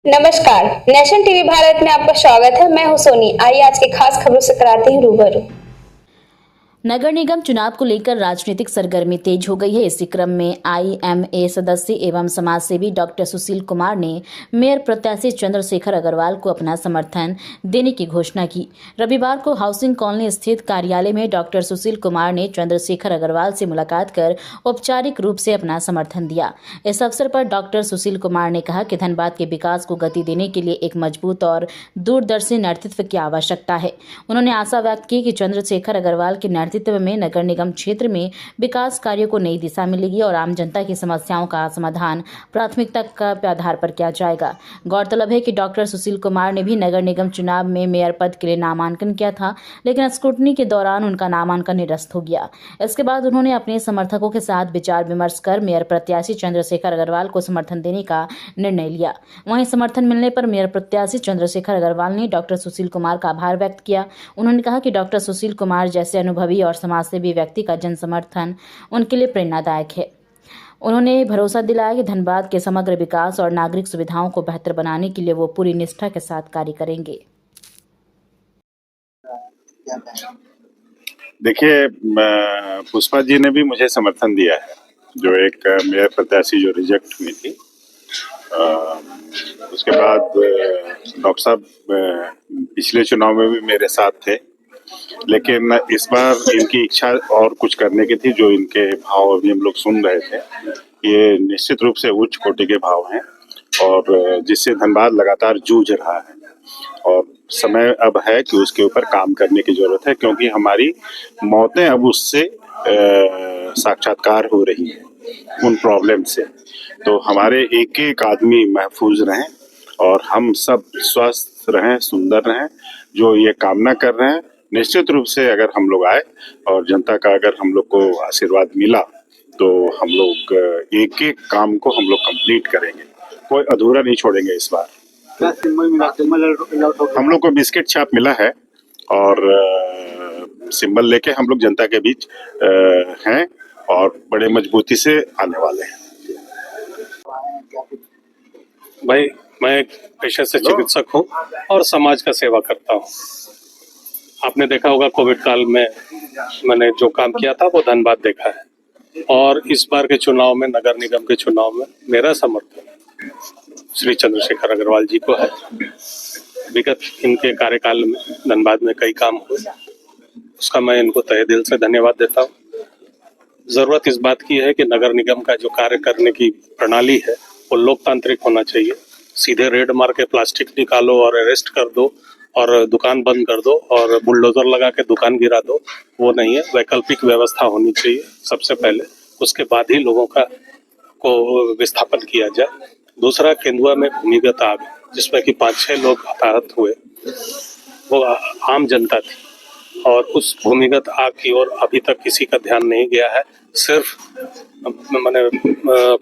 नमस्कार, nation TV Bharat में आपका स्वागत है। मैं हूं सोनी। आइए आज के खास खबरों से कराते हैं रूबरू। नगर निगम चुनाव को लेकर राजनीतिक सरगर्मी तेज हो गई है। इसी क्रम में आईएमए सदस्य एवं समाजसेवी डॉक्टर सुशील कुमार ने मेयर प्रत्याशी चंद्रशेखर अग्रवाल को अपना समर्थन देने की घोषणा की। रविवार को हाउसिंग कॉलोनी स्थित कार्यालय में डॉक्टर सुशील कुमार ने चंद्रशेखर अग्रवाल से मुलाकात कर औपचारिक रूप से अपना समर्थन दिया। इस अवसर पर डॉक्टर सुशील कुमार ने कहा कि धनबाद के विकास को गति देने के लिए एक मजबूत और दूरदर्शी नेतृत्व की आवश्यकता है। उन्होंने आशा व्यक्त की कि चंद्रशेखर अग्रवाल के नेतृत्व में नगर निगम क्षेत्र में विकास कार्यों को नई दिशा मिलेगी और आम जनता की समस्याओं का समाधान प्राथमिकता के आधार पर किया जाएगा। गौरतलब है कि डॉक्टर सुशील कुमार ने भी नगर निगम चुनाव में मेयर पद के लिए नामांकन किया था, लेकिन स्क्रूटनी के दौरान उनका नामांकन निरस्त हो गया। इसके बाद उन्होंने अपने समर्थकों के साथ विचार विमर्श कर मेयर प्रत्याशी चंद्रशेखर अग्रवाल को समर्थन देने का निर्णय लिया। वहीं समर्थन मिलने पर मेयर प्रत्याशी चंद्रशेखर अग्रवाल ने डॉक्टर सुशील कुमार का आभार व्यक्त किया। उन्होंने कहा कि डॉक्टर सुशील कुमार जैसे अनुभवी और समाजसेवी व्यक्ति का जन समर्थन उनके लिए प्रेरणादायक है। उन्होंने भरोसा दिलाया कि धनबाद के समग्र विकास और नागरिक सुविधाओं को बेहतर बनाने के लिए वो पूरी निष्ठा के साथ कार्य करेंगे। देखिए, पुष्पा जी ने भी मुझे समर्थन दिया है, जो एक मेयर प्रत्याशी जो रिजेक्ट हुई थी। उसके बाद डॉक्टर साहब पिछले चुनाव में भी मेरे साथ थे, लेकिन इस बार इनकी इच्छा और कुछ करने की थी। जो इनके भाव अभी हम लोग सुन रहे थे, ये निश्चित रूप से उच्च कोटि के भाव हैं और जिससे धनबाद लगातार जूझ रहा है और समय अब है कि उसके ऊपर काम करने की जरूरत है, क्योंकि हमारी मौतें अब उससे साक्षात्कार हो रही है उन प्रॉब्लम से। तो हमारे एक एक आदमी महफूज रहें और हम सब स्वस्थ रहें, सुंदर रहें, जो ये कामना कर रहे हैं। निश्चित रूप से अगर हम लोग आए और जनता का अगर हम लोग को आशीर्वाद मिला तो हम लोग एक एक काम को हम लोग कंप्लीट करेंगे, कोई अधूरा नहीं छोड़ेंगे इस बार। हम लोग को बिस्किट छाप मिला है और सिंबल लेके हम लोग जनता के बीच हैं और बड़े मजबूती से आने वाले हैं। भाई, मैं एक पेशे से चिकित्सक हूँ और समाज का सेवा करता हूँ। आपने देखा होगा कोविड काल में मैंने जो काम किया था वो धनबाद देखा है, और इस बार के चुनाव में, नगर निगम के चुनाव में मेरा समर्थन श्री चंद्रशेखर अग्रवाल जी को है। विगत इनके कार्यकाल में धनबाद में कई काम हुए, उसका मैं इनको तहे दिल से धन्यवाद देता हूँ। जरूरत इस बात की है कि नगर निगम का जो कार्य करने की प्रणाली है वो लोकतांत्रिक होना चाहिए। सीधे रेड मार के प्लास्टिक निकालो और अरेस्ट कर दो और दुकान बंद कर दो और बुलडोजर लगा के दुकान गिरा दो, वो नहीं है। वैकल्पिक व्यवस्था होनी चाहिए सबसे पहले, उसके बाद ही लोगों का को विस्थापन किया जाए। दूसरा, केंदुआ में भूमिगत आग जिसमें कि 5-6 लोग हताहत हुए, वो आम जनता थी और उस भूमिगत आग की ओर अभी तक किसी का ध्यान नहीं गया है। सिर्फ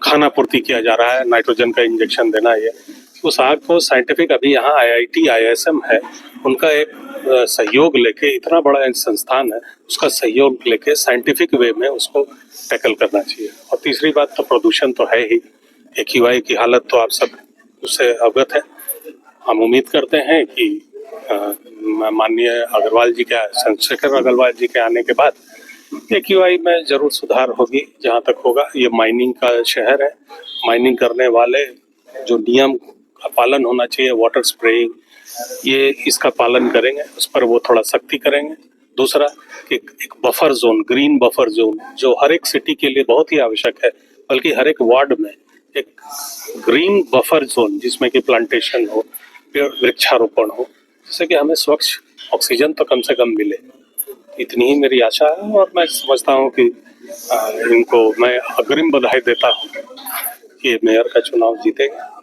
खाना पूर्ति किया जा रहा है, नाइट्रोजन का इंजेक्शन देना है। उस आग को साइंटिफिक, अभी यहाँ IIT ISM है, उनका एक सहयोग लेके, इतना बड़ा एक संस्थान है, उसका सहयोग लेके साइंटिफिक वे में उसको टैकल करना चाहिए। और तीसरी बात तो प्रदूषण तो है ही। AQI की हालत तो आप सब उससे अवगत है। हम उम्मीद करते हैं कि माननीय अग्रवाल जी के, चंद्रशेखर अग्रवाल जी के आने के बाद AQI में जरूर सुधार होगी। जहाँ तक होगा, ये माइनिंग का शहर है, माइनिंग करने वाले जो नियम का पालन होना चाहिए, वाटर स्प्रेइंग, ये इसका पालन करेंगे, उस पर वो थोड़ा सख्ती करेंगे। दूसरा, कि एक buffer zone, green buffer zone, जो हर एक सिटी के लिए बहुत ही आवश्यक है, बल्कि हर एक वार्ड में एक ग्रीन बफर जोन जिसमें कि प्लांटेशन हो, वृक्षारोपण हो, जिससे कि हमें स्वच्छ ऑक्सीजन तो कम से कम मिले। इतनी ही मेरी आशा है और मैं समझता हूँ कि इनको मैं अग्रिम बधाई देता हूँ कि मेयर का चुनाव जीतेगा।